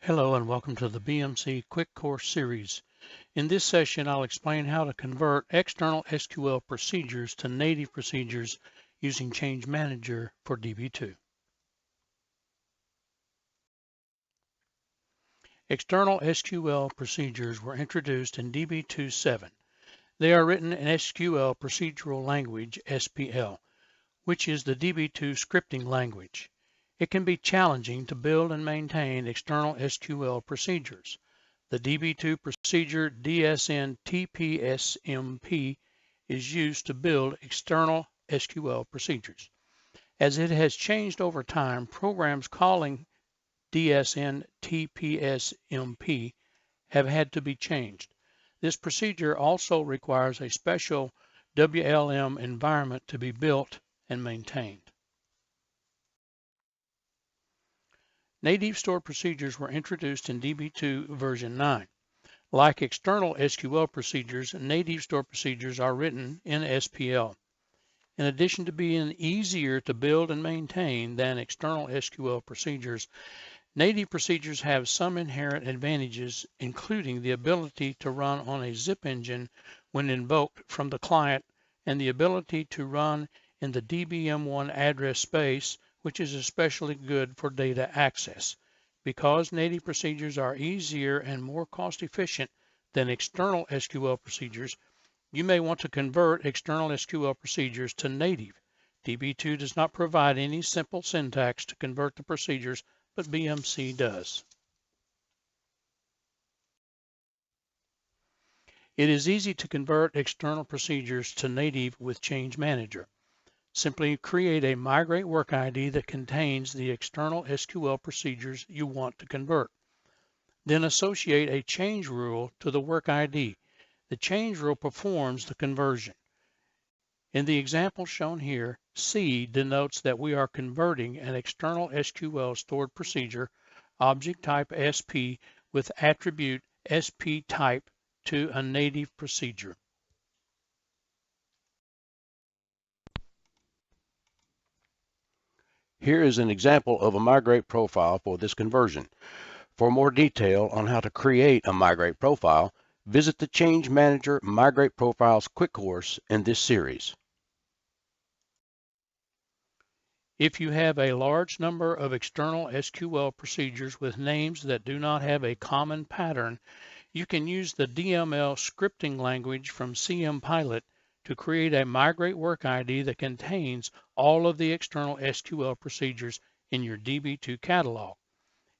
Hello and welcome to the BMC Quick Course series. In this session, I'll explain how to convert external SQL procedures to native procedures using Change Manager for DB2. External SQL procedures were introduced in DB2.7. They are written in SQL Procedural Language, SPL, which is the DB2 scripting language. It can be challenging to build and maintain external SQL procedures. The DB2 procedure DSN TPSMP is used to build external SQL procedures. As it has changed over time, programs calling DSN TPSMP have had to be changed. This procedure also requires a special WLM environment to be built and maintained. Native stored procedures were introduced in DB2 version 9. Like external SQL procedures, native stored procedures are written in SPL. In addition to being easier to build and maintain than external SQL procedures, native procedures have some inherent advantages, including the ability to run on a zip engine when invoked from the client and the ability to run in the DBM1 address space, which is especially good for data access. Because native procedures are easier and more cost efficient than external SQL procedures, you may want to convert external SQL procedures to native. DB2 does not provide any simple syntax to convert the procedures, but BMC does. It is easy to convert external procedures to native with Change Manager. Simply create a migrate work ID that contains the external SQL procedures you want to convert. Then associate a change rule to the work ID. The change rule performs the conversion. In the example shown here, C denotes that we are converting an external SQL stored procedure, object type SP with attribute SP type, to a native procedure. Here is an example of a migrate profile for this conversion. For more detail on how to create a migrate profile, visit the Change Manager Migrate Profiles quick course in this series. If you have a large number of external SQL procedures with names that do not have a common pattern, you can use the DML scripting language from CMPilot to create a migrate work ID that contains all of the external SQL procedures in your DB2 catalog.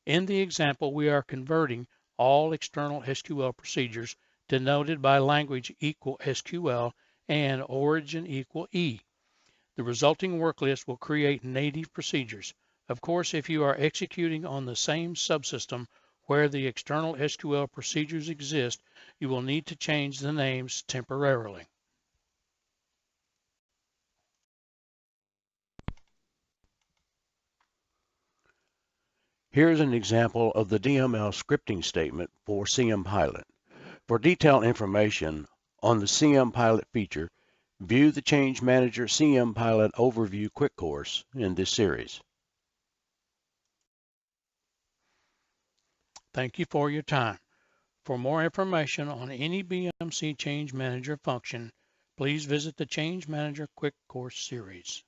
In the example, we are converting all external SQL procedures denoted by language equal SQL and origin equal E. The resulting work list will create native procedures. Of course, if you are executing on the same subsystem where the external SQL procedures exist, you will need to change the names temporarily. Here's an example of the DML scripting statement for CMPilot. For detailed information on the CMPilot feature, view the Change Manager CMPilot Overview quick course in this series. Thank you for your time. For more information on any BMC Change Manager function, please visit the Change Manager Quick Course series.